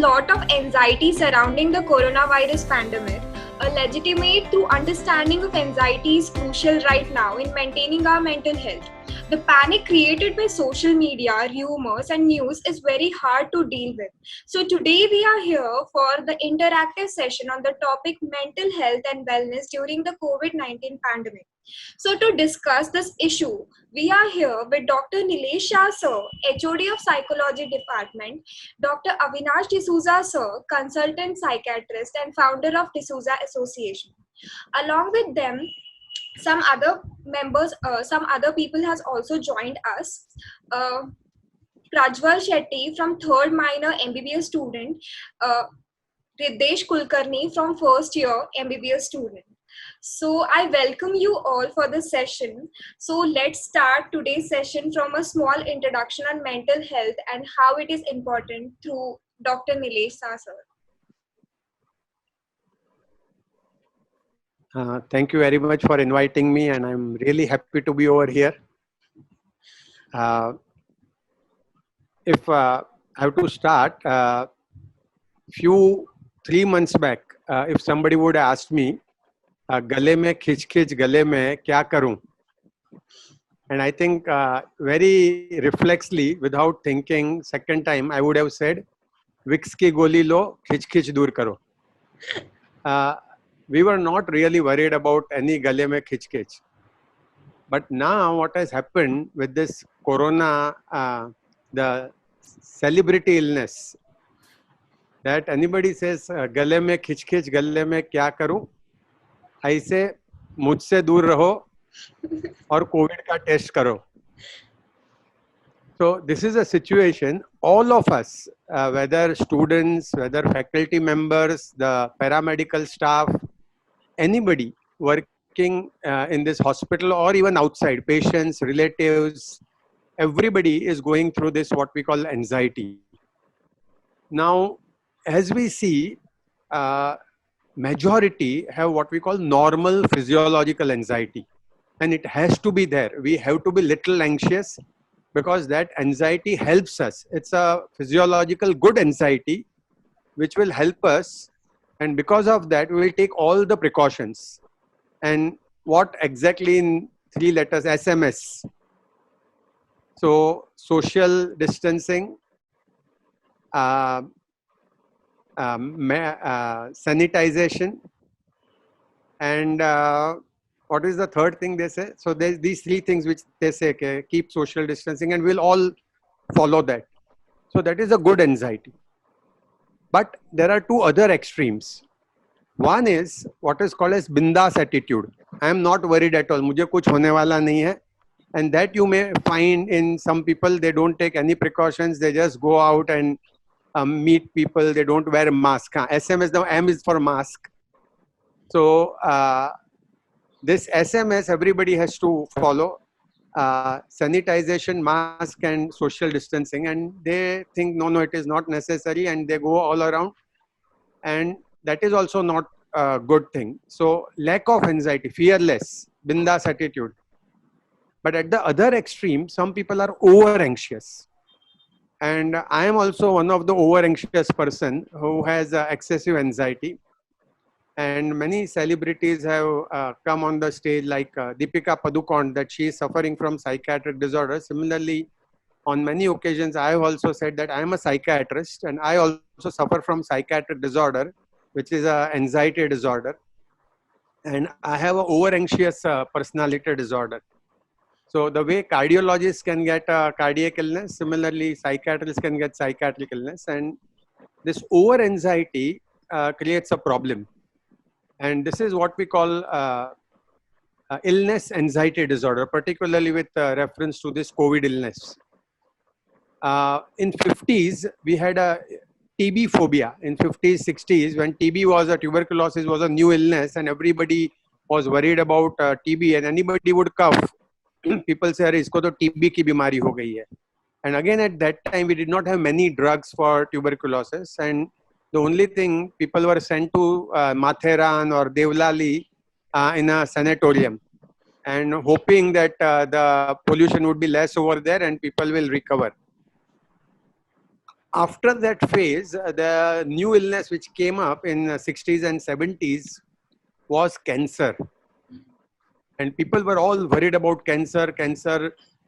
lot of anxiety surrounding the coronavirus pandemic. A legitimate through understanding of anxiety is crucial right now in maintaining our mental health. The panic created by social media, rumors, and news is very hard to deal with. So, today we are here for the interactive session on the topic mental health and wellness during the COVID 19 pandemic. So, to discuss this issue, we are here with Dr. Nilesh Shah sir, HOD of Psychology Department, Dr. Avinash D'Souza sir, consultant psychiatrist and founder of D'Souza Association. Along with them, some other members, some other people has also joined us. Uh, Prajwal Shetty from third minor MBBS student, uh, Ridesh Kulkarni from first year MBBS student. So I welcome you all for this session. So let's start today's session from a small introduction on mental health and how it is important through Dr. Nilesh Shah sir. Thank you very much for inviting me, and I'm really happy to be over here. If I have to start, 3 months back, if somebody would ask me, गले में खिंच गले में क्या करूं? And I think very reflexly, without thinking, second time, I would have said, Vicks की गोली लो, खिंच दूर करो. We were not really worried about any gale mein khich. But now what has happened with this corona, the celebrity illness, that anybody says, gale mein khich gale mein kya karu? ऐसे मुझसे दूर रहो और Covid का test करो. So this is a situation, all of us, whether students, whether faculty members, the paramedical staff, anybody working in this hospital or even outside, patients, relatives, everybody is going through this, what we call anxiety. Now, as we see, majority have what we call normal physiological anxiety, and it has to be there. We have to be little anxious because that anxiety helps us. It's a physiological good anxiety which will help us. And because of that, we will take all the precautions. And what exactly in 3 letters, SMS. So social distancing, sanitization, and what is the third thing they say? So there's these 3 things which they say, okay, keep social distancing, and we'll all follow that. So that is a good anxiety. But there are 2 other extremes. One is what is called as bindas attitude. I am not worried at all. मुझे कुछ होने वाला नहीं है. And that you may find in some people, they don't take any precautions. They just go out and meet people. They don't wear a mask. SMS, the M is for mask. So this SMS, everybody has to follow. Sanitization, mask, and social distancing, and they think no, it is not necessary, and they go all around, and that is also not a good thing. So lack of anxiety, fearless, bindas attitude. But at the other extreme, some people are over anxious, and I am also one of the over anxious person who has excessive anxiety. And many celebrities have come on the stage, like Deepika Padukone, that she is suffering from psychiatric disorder. Similarly, on many occasions, I have also said that I am a psychiatrist and I also suffer from psychiatric disorder, which is an anxiety disorder. And I have an over-anxious personality disorder. So the way cardiologists can get cardiac illness, similarly, psychiatrists can get psychiatric illness. And this over-anxiety creates a problem. And this is what we call illness anxiety disorder, particularly with reference to this COVID illness. In 50s, we had a TB phobia. In 50s, 60s, when TB was tuberculosis was a new illness and everybody was worried about TB, and anybody would cough. People say, isko to TB ki bimari ho gayi hai. And again, at that time, we did not have many drugs for tuberculosis. And the only thing, people were sent to Matheran or Devlali in a sanatorium, and hoping that the pollution would be less over there and people will recover. after that phase, the new illness which came up in the 60s and 70s was cancer. And people were all worried about cancer.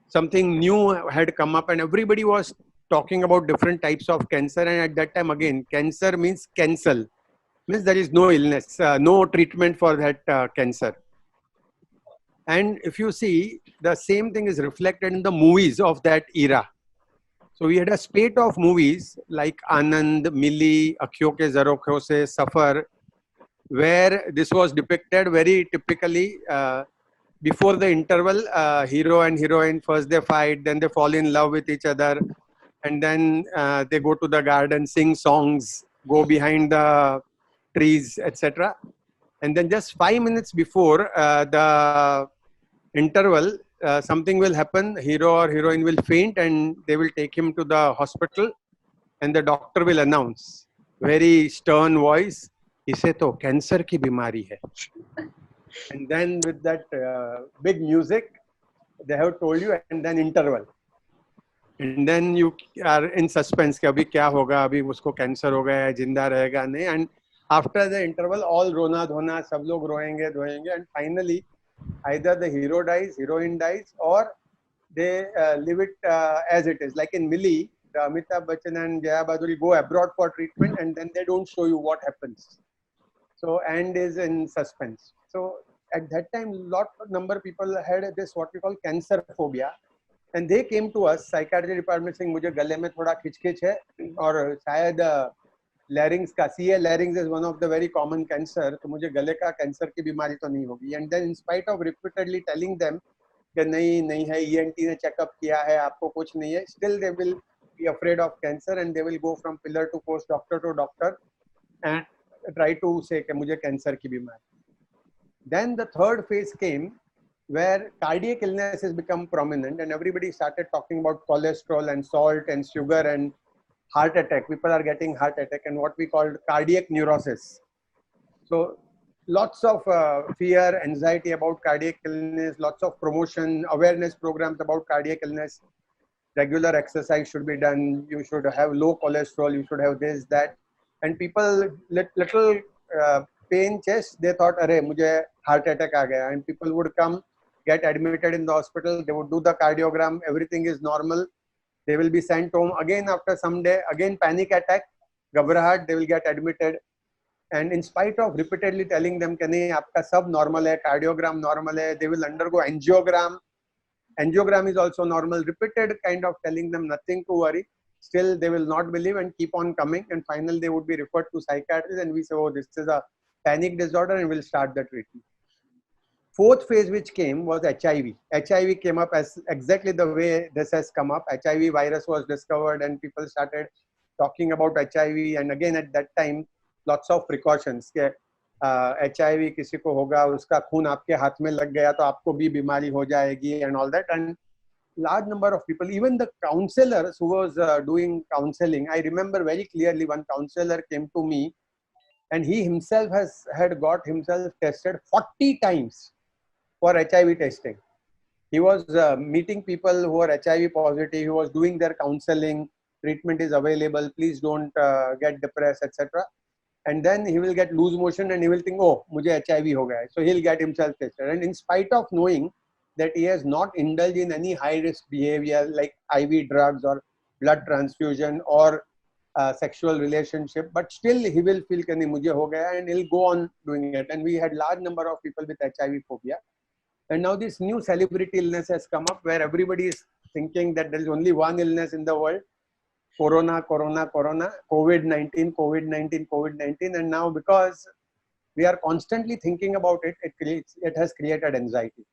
Something new had come up and everybody was talking about different types of cancer. And at that time, again, cancer means cancel. Means there is no illness, no treatment for that cancer. And if you see, the same thing is reflected in the movies of that era. So we had a spate of movies like Anand, Milli, Akhyo Ke Zarokho Se, Safar, where this was depicted very typically. Before the interval, hero and heroine, first they fight, then they fall in love with each other, and then they go to the garden, sing songs, go behind the trees, etc. And then just 5 minutes before the interval, something will happen, hero or heroine will faint and they will take him to the hospital and the doctor will announce, very stern voice, इसे तो cancer की बीमारी है. And then with that big music, they have told you, and then interval. And then you are in suspense कि अभी क्या होगा, अभी उसको कैंसर हो गया है, जिंदा रहेगा नहीं. And after the interval, all रोना धोना, सब लोग रोएंगे धोएंगे, and finally either the hero dies, heroine dies, or they leave it as it is. Like in Milli, the Amitabh Bachchan and Jaya Bhaduri go abroad for treatment, and then they don't show you what happens. So end is in suspense. So at that time, lot of number of people had this what we call cancer phobia, and they came to us psychiatry department saying, मुझे गले में थोड़ा खिचखिच है और शायद larynx का CA larynx is one of the very common cancer, तो मुझे गले का कैंसर की बीमारी तो नहीं होगी. And then in spite of repeatedly telling them कि नहीं है, ENT ने चेकअप किया है, आपको कुछ नहीं है, still they will be afraid of cancer and they will go from pillar to post, doctor to doctor, and try to say कि मुझे कैंसर की बीमारी. Then the third phase came where cardiac illness has become prominent and everybody started talking about cholesterol and salt and sugar and heart attack. People are getting heart attack and what we call cardiac neurosis. So lots of fear, anxiety about cardiac illness, lots of promotion, awareness programs about cardiac illness. Regular exercise should be done. You should have low cholesterol. You should have this, that. And people little pain chest, they thought, "Arey, mujhe heart attack aa gaya." And people would come, get admitted in the hospital. They would do the cardiogram. Everything is normal. They will be sent home again after some day. Again panic attack, घबराहट. They will get admitted. And in spite of repeatedly telling them कि नहीं आपका सब normal है, cardiogram normal है, they will undergo angiogram. Angiogram is also normal. Repeated kind of telling them nothing to worry. Still they will not believe and keep on coming. And finally they would be referred to psychiatrists and we say, oh, this is a panic disorder and we'll start the treatment. Fourth phase which came was HIV. HIV came up as exactly the way this has come up. HIV virus was discovered and people started talking about HIV. And again at that time, lots of precautions. HIV किसी को होगा, उसका खून आपके हाथ में लग गया तो आपको भी बीमारी हो जाएगी and all that. And large number of people, even the counselors who was doing counseling, I remember very clearly one counselor came to me and he himself had got himself tested 40 times for HIV testing. He was meeting people who are HIV positive. He was doing their counseling. Treatment is available. Please don't get depressed, etc. And then he will get loose motion and he will think, oh, mujhe HIV ho gaya. So he'll get himself tested. And in spite of knowing that he has not indulged in any high risk behavior like IV drugs or blood transfusion or sexual relationship, but still he will feel कि नहीं मुझे हो गया and he'll go on doing it. And we had large number of people with HIV phobia. And now this new celebrity illness has come up where everybody is thinking that there is only one illness in the world. Corona, COVID-19, COVID-19, COVID-19. And now because we are constantly thinking about it, it has created anxiety.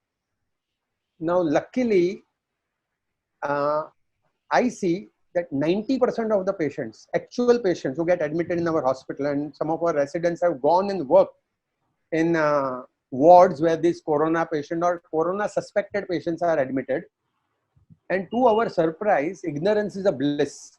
Now, luckily, I see that 90% of the patients, actual patients who get admitted in our hospital, and some of our residents have gone and worked in wards where these corona patient or corona suspected patients are admitted. And to our surprise, ignorance is a bliss.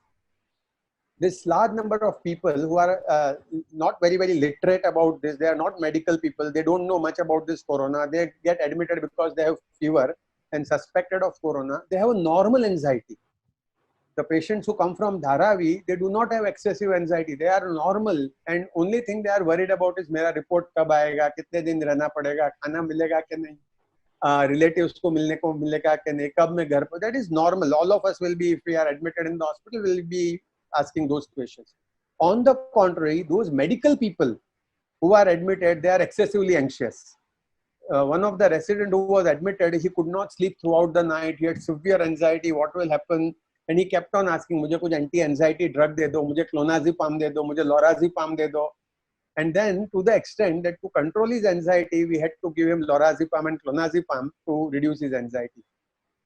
This large number of people who are not very literate about this, they are not medical people, they don't know much about this corona, they get admitted because they have fever and suspected of corona, they have a normal anxiety. The patients who come from Dharavi, they do not have excessive anxiety. They are normal, and only thing they are worried about is मेरा report कब आएगा, कितने दिन रहना पड़ेगा, खाना मिलेगा कि नहीं, relatives को मिलेगा कि नहीं, कब मैं घर पर. That is normal. All of us will be, if we are admitted in the hospital, will be asking those questions. On the contrary, those medical people who are admitted, they are excessively anxious. One of the resident who was admitted, he could not sleep throughout the night. He had severe anxiety. What will happen? And he kept on asking, मुझे कुछ anti-anxiety drug दे दो, मुझे clonazepam दे दो, मुझे lorazepam दे दो. And then, to the extent that to control his anxiety, we had to give him lorazepam and clonazepam to reduce his anxiety.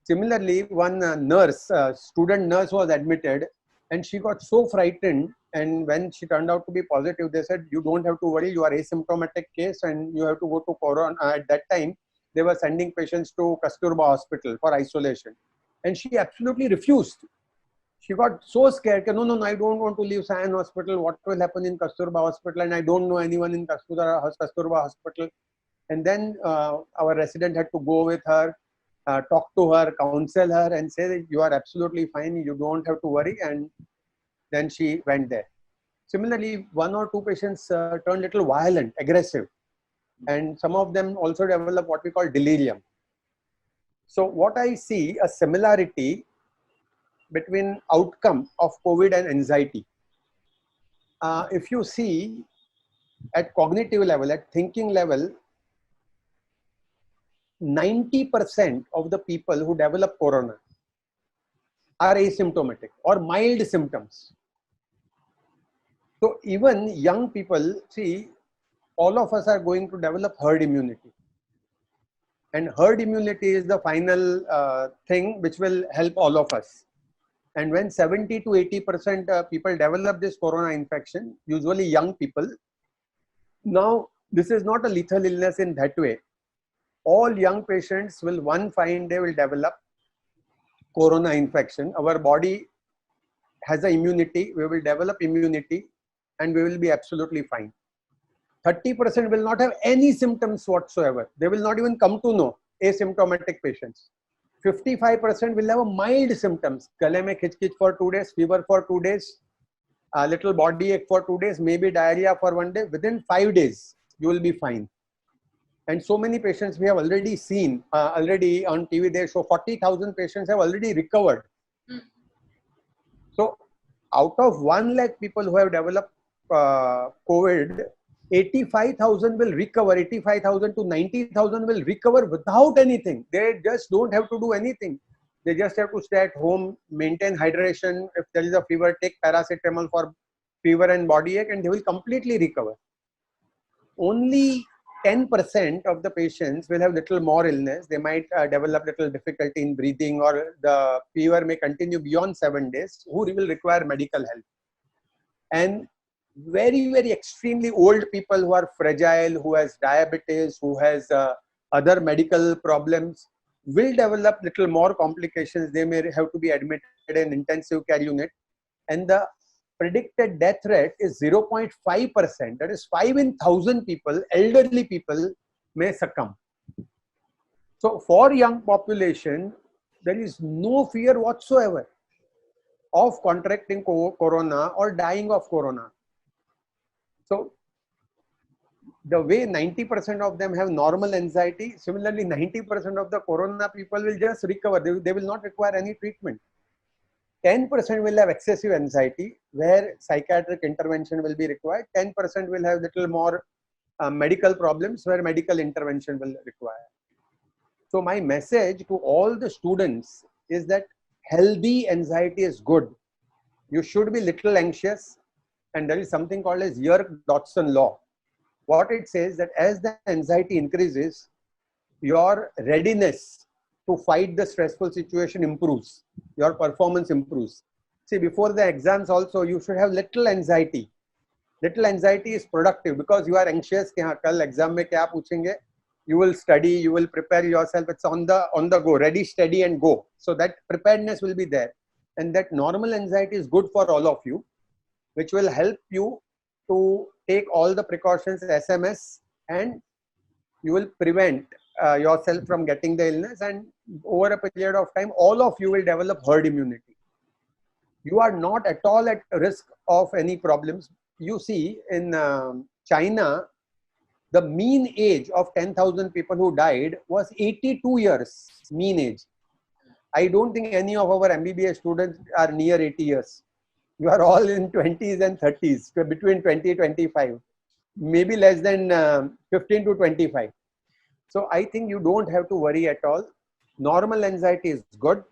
Similarly, one nurse, student nurse, was admitted, and she got so frightened. And when she turned out to be positive, they said, you don't have to worry, you are asymptomatic case and you have to go to Corona. At that time, they were sending patients to Kasturba Hospital for isolation. And she absolutely refused. She got so scared, no, I don't want to leave Sion Hospital. What will happen in Kasturba Hospital? And I don't know anyone in Kasturba Hospital. And then our resident had to go with her, talk to her, counsel her, and say that you are absolutely fine, you don't have to worry. And then she went there. Similarly, one or two patients turned a little violent, aggressive, and some of them also developed what we call delirium. So what I see a similarity between outcome of COVID and anxiety. If you see at cognitive level, at thinking level, 90% of the people who develop corona are asymptomatic or mild symptoms. So even young people, see, all of us are going to develop herd immunity. And herd immunity is the final thing which will help all of us. And when 70 to 80% people develop this corona infection, usually young people, now this is not a lethal illness in that way. All young patients will one fine day will develop corona infection. Our body has an immunity, we will develop immunity, and we will be absolutely fine. 30% will not have any symptoms whatsoever. They will not even come to know, asymptomatic patients. 55% will have a mild symptoms. Gale mein khich for 2 days, fever for 2 days, a little body ache for 2 days, maybe diarrhea for 1 day. Within 5 days, you will be fine. And so many patients we have already seen, already on TV, they show 40,000 patients have already recovered. So out of 1 lakh people who have developed COVID, 85,000 will recover, 85,000 to 90,000 will recover without anything. They just don't have to do anything. They just have to stay at home, maintain hydration. If there is a fever, take paracetamol for fever and body ache, and they will completely recover. Only 10% of the patients will have little more illness. They might develop little difficulty in breathing, or the fever may continue beyond 7 days, who will require medical help. And very, very extremely old people who are fragile, who has diabetes, who has other medical problems, will develop little more complications. They may have to be admitted in intensive care unit. And the predicted death rate is 0.5%. That is 5 in 1,000 people, elderly people, may succumb. So for young population, there is no fear whatsoever of contracting corona or dying of corona. So the way 90% of them have normal anxiety, similarly 90% of the corona people will just recover. They will not require any treatment. 10% will have excessive anxiety, where psychiatric intervention will be required. 10% will have little more medical problems, where medical intervention will require. So my message to all the students is that healthy anxiety is good. You should be little anxious, and there is something called as Yerke-Dodson law. What it says that as the anxiety increases, your readiness to fight the stressful situation improves, your performance improves. See, before the exams also, you should have little anxiety. Little anxiety is productive, because you are anxious कि हाँ कल exam में क्या पूछेंगे. You will study, you will prepare yourself. It's on the go, ready, steady, and go. So that preparedness will be there, and that normal anxiety is good for all of you, which will help you to take all the precautions, SMS, and you will prevent yourself from getting the illness. And over a period of time, all of you will develop herd immunity. you are not at all at risk of any problems. You see, in China, the mean age of 10,000 people who died was 82 years, mean age. I don't think any of our MBBS students are near 80 years. You are all in 20s and 30s, between 20 and 25, maybe less than 15 to 25. So I think you don't have to worry at all. Normal anxiety is good.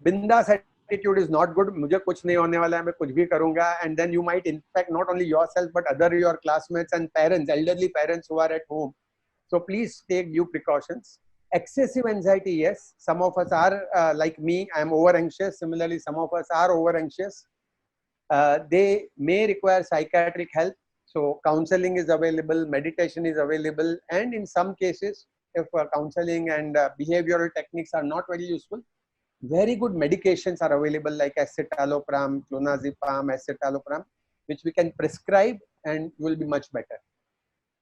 Bindas attitude is not good. मुझे कुछ नहीं होने वाला है, मैं कुछ भी करूँगा. And then you might infect not only yourself but other your classmates and parents, elderly parents who are at home. So please take due precautions. Excessive anxiety, yes. Some of us are like me. I am over anxious. Similarly, some of us are over anxious. They may require psychiatric help. So counseling is available, meditation is available, and in some cases, if counseling and behavioral techniques are not very useful, very good medications are available like escitalopram, clonazepam, escitalopram, which we can prescribe and you will be much better.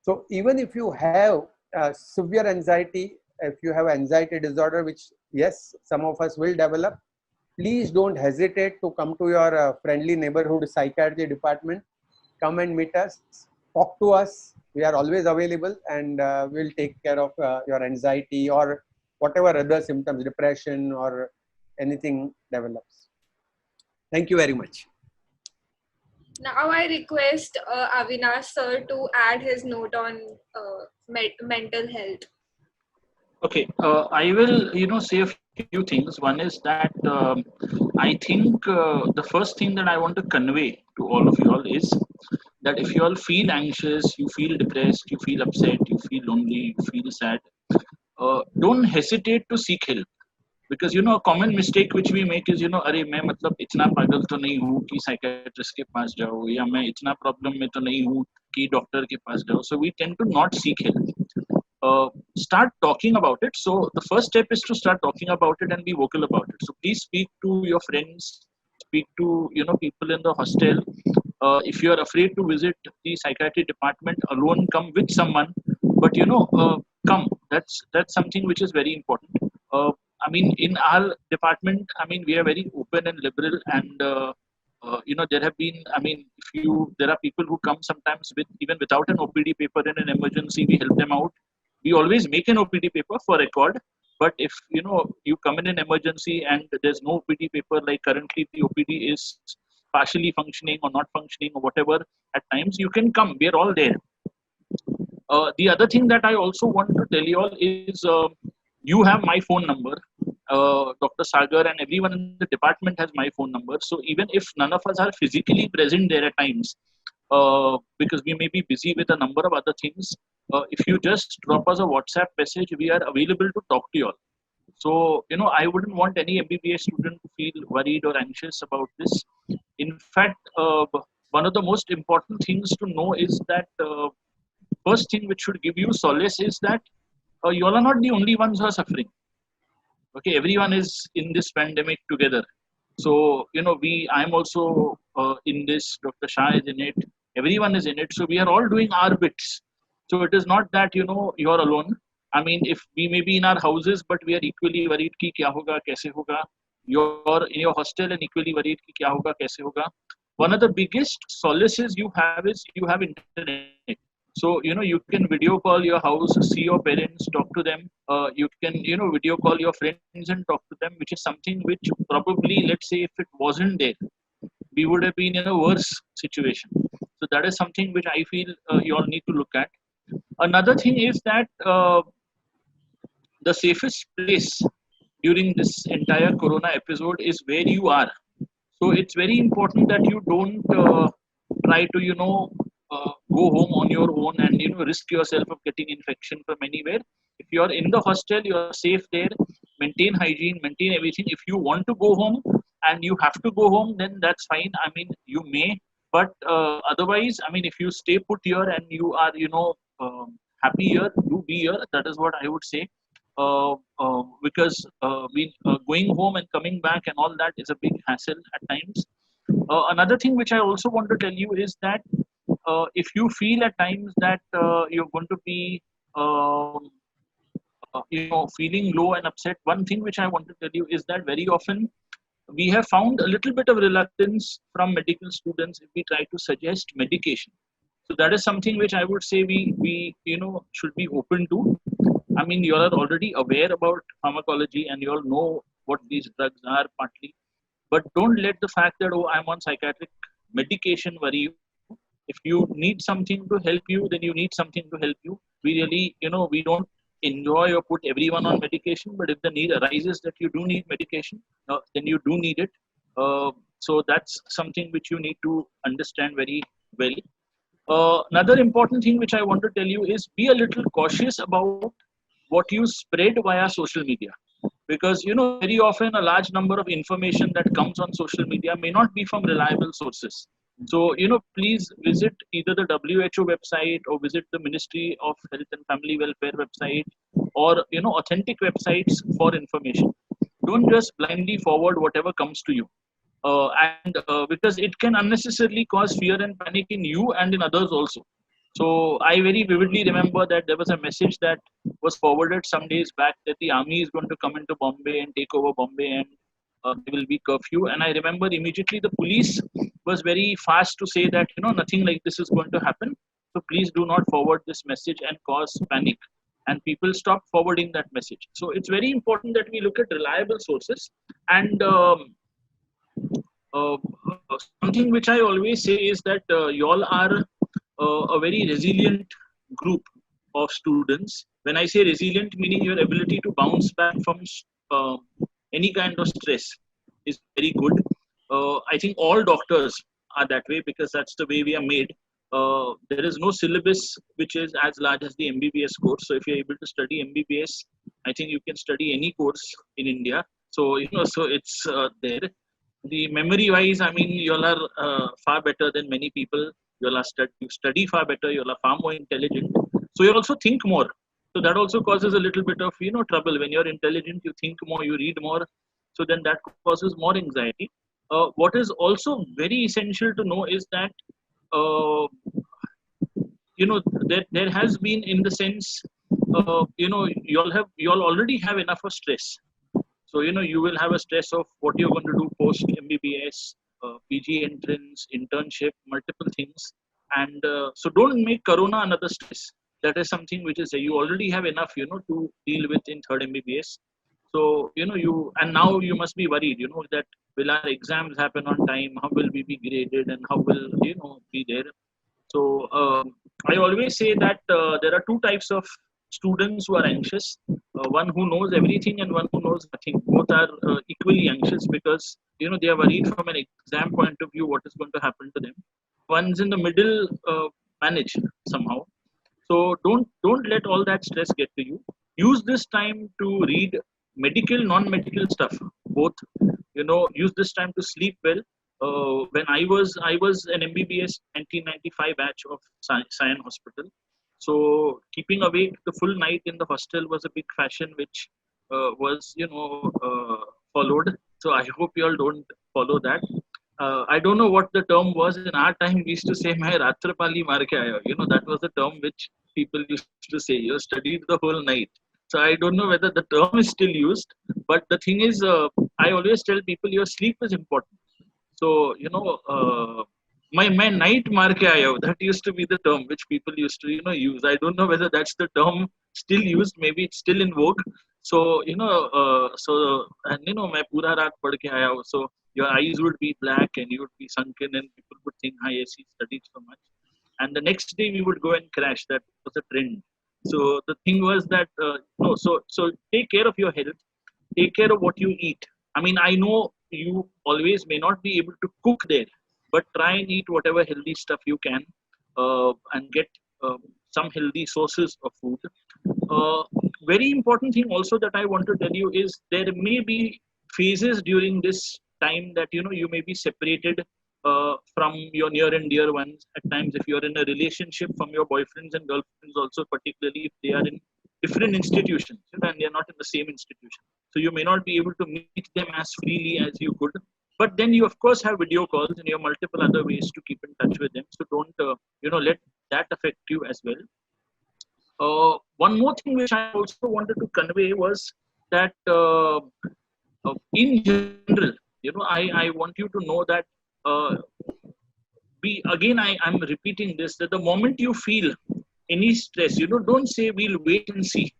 So even if you have severe anxiety, if you have anxiety disorder, which yes, some of us will develop, please don't hesitate to come to your friendly neighborhood psychiatry department. Come and meet us, talk to us. We are always available, and we'll take care of your anxiety or whatever other symptoms, depression or anything develops. Thank you very much. Now I request Avinash sir to add his note on mental health. Okay, I will, say a few things. One is that I think the first thing that I want to convey to all of you all is that if you all feel anxious, you feel depressed, you feel upset, you feel lonely, you feel sad, don't hesitate to seek help. Because a common mistake which we make is अरे मैं मतलब इतना पागल तो नहीं हूँ कि psychiatrist के पास जाओ, या मैं इतना प्रॉब्लम में तो नहीं हूँ कि डॉक्टर के पास जाओ. So we tend to not seek help. Start talking about it. So the first step is to start talking about it and be vocal about it. So please speak to your friends, speak to people in the hostel. If you are afraid to visit the psychiatry department alone, come with someone, but come. That's something which is very important. I mean, in our department, I mean, we are very open and liberal, and there have been, I mean, there are people who come sometimes even without an OPD paper in an emergency, we help them out. We always make an OPD paper for record, but if you come in an emergency and there's no OPD paper, like currently the OPD is partially functioning or not functioning or whatever, at times you can come. We are all there. The other thing that I also want to tell you all is you have my phone number. Dr. Sagar and everyone in the department has my phone number. So even if none of us are physically present there at times, because we may be busy with a number of other things, if you just drop us a WhatsApp message, we are available to talk to you all. So, I wouldn't want any MBBS student to feel worried or anxious about this. In fact, one of the most important things to know is that first thing which should give you solace is that you all are not the only ones who are suffering. Okay, everyone is in this pandemic together. So, I'm also in this, Dr. Shah is in it, everyone is in it. So we are all doing our bits. So it is not that, you're alone. I mean, if we may be in our houses, but we are equally worried ki kya hoga, kaise hoga. You're in your hostel and equally worried ki kya hoga, kaise hoga. One of the biggest solaces you have is you have internet. So, you can video call your house, see your parents, talk to them. You can, video call your friends and talk to them, which is something which probably, let's say, if it wasn't there, we would have been in a worse situation. So that is something which I feel you all need to look at. Another thing is that the safest place during this entire corona episode is where you are. So it's very important that you don't try to, go home on your own and, risk yourself of getting infection from anywhere. If you're in the hostel, you're safe there, maintain hygiene, maintain everything. If you want to go home and you have to go home, then that's fine. I mean, you may, but otherwise, I mean, if you stay put here and you are, happy here, do be here. That is what I would say. Because going home and coming back and all that is a big hassle at times. Another thing which I also want to tell you is that if you feel at times that you're going to be feeling low and upset, one thing which I want to tell you is that very often we have found a little bit of reluctance from medical students if we try to suggest medication. So that is something which I would say we should be open to. I mean, you all are already aware about pharmacology and you all know what these drugs are partly, but don't let the fact that, oh, I'm on psychiatric medication worry you. If you need something to help you, then you need something to help you. We really, we don't enjoy or put everyone on medication, but if the need arises that you do need medication, then you do need it. So that's something which you need to understand very well. Another important thing which I want to tell you is be a little cautious about what you spread via social media, because very often a large number of information that comes on social media may not be from reliable sources. So please visit either the WHO website or visit the Ministry of Health and Family Welfare website, or authentic websites for information. Don't just blindly forward whatever comes to you, and because it can unnecessarily cause fear and panic in you and in others also. So I very vividly remember that there was a message that was forwarded some days back that the army is going to come into Bombay and take over Bombay, and there will be curfew. And I remember immediately the police was very fast to say that nothing like this is going to happen. So please do not forward this message and cause panic. And people stop forwarding that message. So it's very important that we look at reliable sources. And uh, something which I always say is that y'all are a very resilient group of students. When I say resilient, meaning your ability to bounce back from uh, any kind of stress is very good. I think all doctors are that way because that's the way we are made. There is no syllabus which is as large as the MBBS course. So if you're able to study MBBS, I think you can study any course in India. So so it's there. The memory wise, I mean, you all are far better than many people. You all are you study far better. You all are far more intelligent. So you also think more. So that also causes a little bit of trouble. When you're intelligent, you think more, you read more. So then that causes more anxiety. What is also very essential to know is that uh, there has been, in the sense, you all already have enough of stress. So you will have a stress of what you're going to do post MBBS, PG entrance, internship, multiple things, and so don't make Corona another stress. That is something which is you already have enough to deal with in third MBBS. So and now you must be worried that will our exams happen on time? How will we be graded, and how will be there? So I always say that there are two types of students who are anxious. One who knows everything and one who knows nothing. Both are equally anxious because they are worried from an exam point of view what is going to happen to them. One's in the middle, manage somehow. So don't let all that stress get to you. Use this time to read medical, non-medical stuff. Both, use this time to sleep well. When I was an MBBS 1995 batch of Sion Hospital. So keeping awake the full night in the hostel was a big fashion which was followed. So I hope you all don't follow that. I don't know what the term was. In our time, we used to say, "Main Ratrapali maar ke aaya." That was the term which people used to say. You studied the whole night. So I don't know whether the term is still used. But the thing is, I always tell people your sleep is important. So, my night maar ke aaya ho, that used to be the term which people used to, use. I don't know whether that's the term still used. Maybe it's still in vogue. So, and main pura raat pad ke aaya ho. So, your eyes would be black and you would be sunken and people would think, hi, yes, he studied so much. And the next day we would go and crash. That was a trend. So the thing was that, no, so take care of your health. Take care of what you eat. I mean, I know you always may not be able to cook there, but try and eat whatever healthy stuff you can and get some healthy sources of food. Very important thing also that I want to tell you is there may be phases during this time that you may be separated from your near and dear ones. At times, if you're in a relationship, from your boyfriends and girlfriends also, particularly if they are in different institutions and they're not in the same institution. So you may not be able to meet them as freely as you could. But then you of course have video calls and you have multiple other ways to keep in touch with them. So don't let that affect you as well. One more thing which I also wanted to convey was that in general, You know, I want you to know that I'm repeating this, that the moment you feel any stress, you know, don't say we'll wait and see.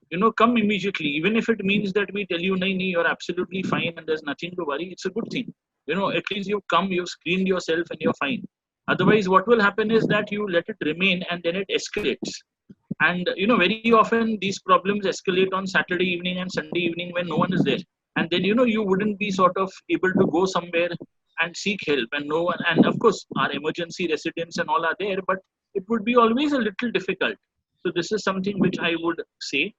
You know, come immediately, even if it means that we tell you, nahi, nahi, you're absolutely fine and there's nothing to worry. It's a good thing. You know, at least you've come, you've screened yourself and you're fine. Otherwise, what will happen is that you let it remain and then it escalates. And, you know, very often these problems escalate on Saturday evening and Sunday evening when no one is there. And then, you know, you wouldn't be sort of able to go somewhere and seek help, and no one, and of course, our emergency residents and all are there, but it would be always a little difficult. So this is something which I would say.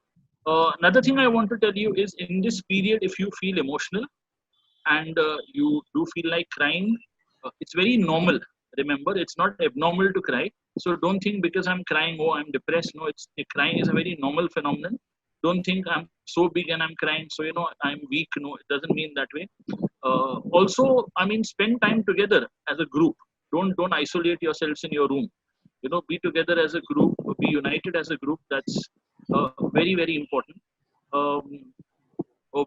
Another thing I want to tell you is, in this period, if you feel emotional and you do feel like crying, it's very normal. Remember, it's not abnormal to cry. So don't think because I'm crying, oh, I'm depressed. No, crying is a very normal phenomenon. Don't think I'm so big and I'm crying, so, you know, I'm weak. No, it doesn't mean that way. Also, I mean, spend time together as a group. Don't isolate yourselves in your room. You know, be together as a group, be united as a group. That's very, very important.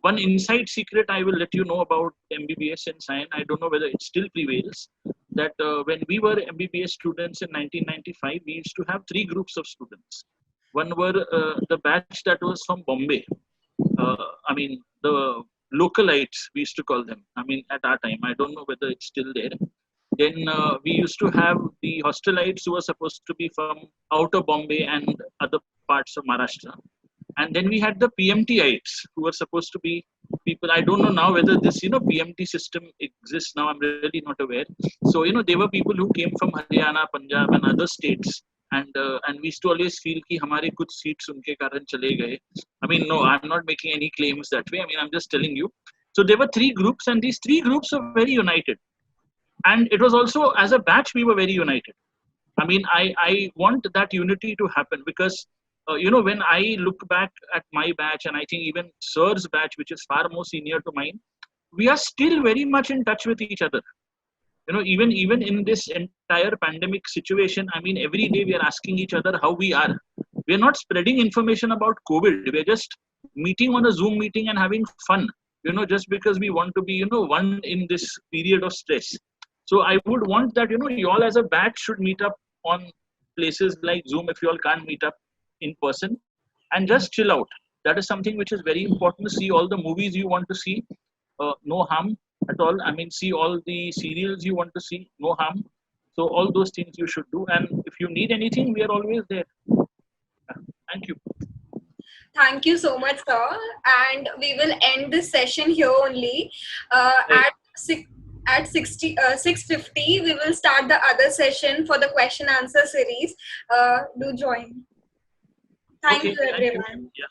One inside secret I will let you know about MBBS and Science. I don't know whether it still prevails. That when we were MBBS students in 1995, we used to have 3 groups of students. One were the batch that was from Bombay. I mean, the localites, we used to call them. I mean, at our time, I don't know whether it's still there. Then we used to have the hostelites who were supposed to be from outer Bombay and other parts of Maharashtra. And then we had the PMTites who were supposed to be people. I don't know now whether this, you know, PMT system exists now. I'm really not aware. So, you know, they were people who came from Haryana, Punjab and other states. And we used to always feel कि हमारे कुछ seats उनके कारण चले गए. I mean, no, I'm not making any claims that way. I mean, I'm just telling you. So there were 3 groups, and these 3 groups were very united. And it was also, as a batch, we were very united. I mean, I want that unity to happen because, you know, when I look back at my batch, and I think even Sir's batch, which is far more senior to mine, we are still very much in touch with each other. You know, even in this entire pandemic situation, I mean, every day we are asking each other how we are. We are not spreading information about COVID. We are just meeting on a Zoom meeting and having fun, you know, just because we want to be, you know, one in this period of stress. So I would want that, you know, you all as a batch should meet up on places like Zoom if you all can't meet up in person, and just chill out. That is something which is very important. To see all the movies you want to see, no harm at all. I mean, see all the serials you want to see, no harm. So all those things you should do. And if you need anything, we are always there. Thank you. Thank you so much, sir. And we will end this session here only. At 6:50, we will start the other session for the question answer series. Do join. Thank you, everyone. Yeah.